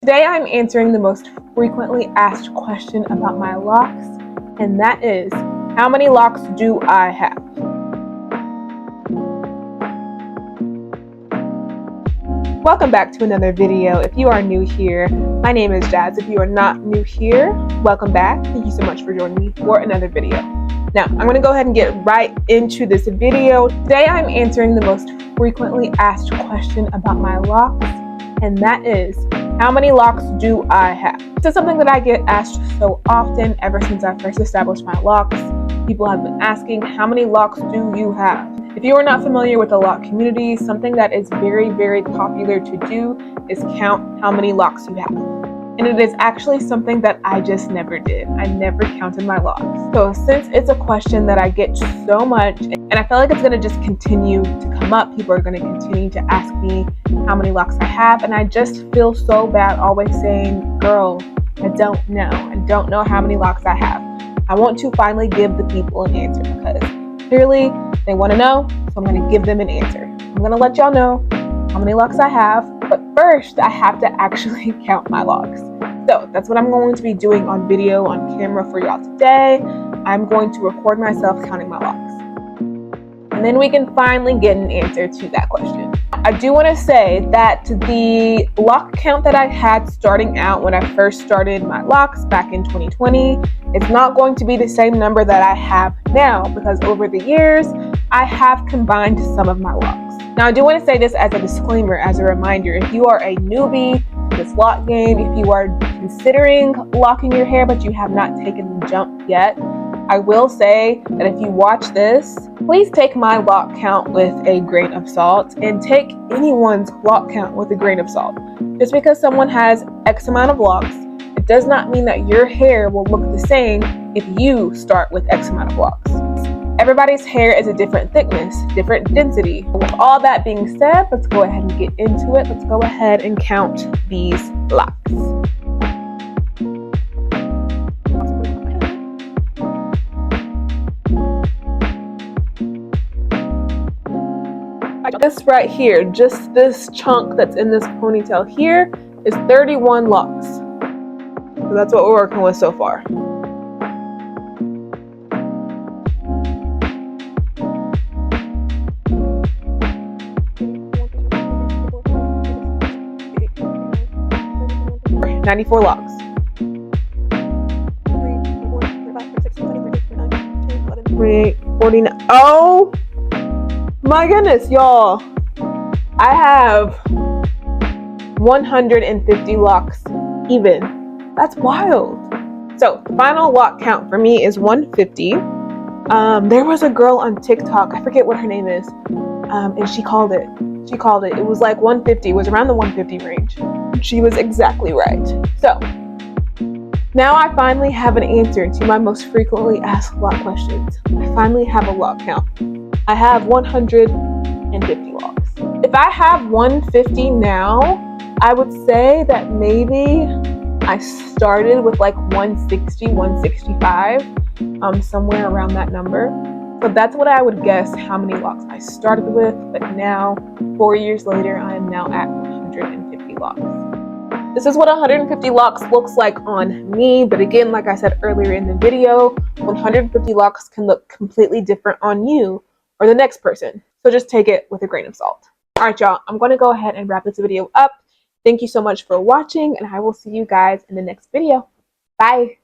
Today I'm answering the most frequently asked question about my locks, and that is, how many locks do I have? Welcome back to another video. If you are new here, my name is Jazz. If you are not new here, welcome back. Thank you so much for joining me for another video. Now, I'm going to go ahead and get right into this video. Today I'm answering the most frequently asked question about my locks, and that is, how many locks do I have? This is something that I get asked so often ever since I first established my locks. People have been asking, how many locks do you have? If you are not familiar with the lock community, something that is very, very popular to do is count how many locks you have. And it is actually something that I just never did. I never counted my locks. So since it's a question that I get so much, and I feel like it's gonna just continue to come up, people are gonna continue to ask me how many locks I have, and I just feel so bad always saying, girl, I don't know. I don't know how many locks I have. I want to finally give the people an answer because clearly they want to know, so I'm going to give them an answer. I'm going to let y'all know how many locks I have, but first I have to actually count my locks. So that's what I'm going to be doing on video, on camera for y'all today. I'm going to record myself counting my locks. And then we can finally get an answer to that question. I do want to say that the lock count that I had starting out when I first started my locks back in 2020, it's not going to be the same number that I have now because over the years, I have combined some of my locks. Now, I do want to say this as a disclaimer, as a reminder, if you are a newbie to this lock game, if you are considering locking your hair but you have not taken the jump yet, I will say that if you watch this, please take my lock count with a grain of salt and take anyone's lock count with a grain of salt. Just because someone has X amount of locks, it does not mean that your hair will look the same if you start with X amount of locks. Everybody's hair is a different thickness, different density. With all that being said, let's go ahead and get into it. Let's go ahead and count these locks. This right here, just this chunk that's in this ponytail here is 31 locks. So that's what we're working with so far. $94 locks. 48, 49. Oh my goodness, y'all. I have 150 locks even. That's wild. So the final lock count for me is 150. There was a girl on TikTok, I forget what her name is, and she called it. It was like 150, it was around the 150 range. She was exactly right. So now I finally have an answer to my most frequently asked lock questions. I finally have a lock count. I have 150 locks. If I have 150 now, I would say that maybe I started with like 160, 165, somewhere around that number. So that's what I would guess how many locks I started with, but now, 4 years later, I am now at 150 locks. This is what 150 locks looks like on me, but again, like I said earlier in the video, 150 locks can look completely different on you or the next person. So just take it with a grain of salt. All right, y'all, I'm going to go ahead and wrap this video up. Thank you so much for watching, and I will see you guys in the next video. Bye.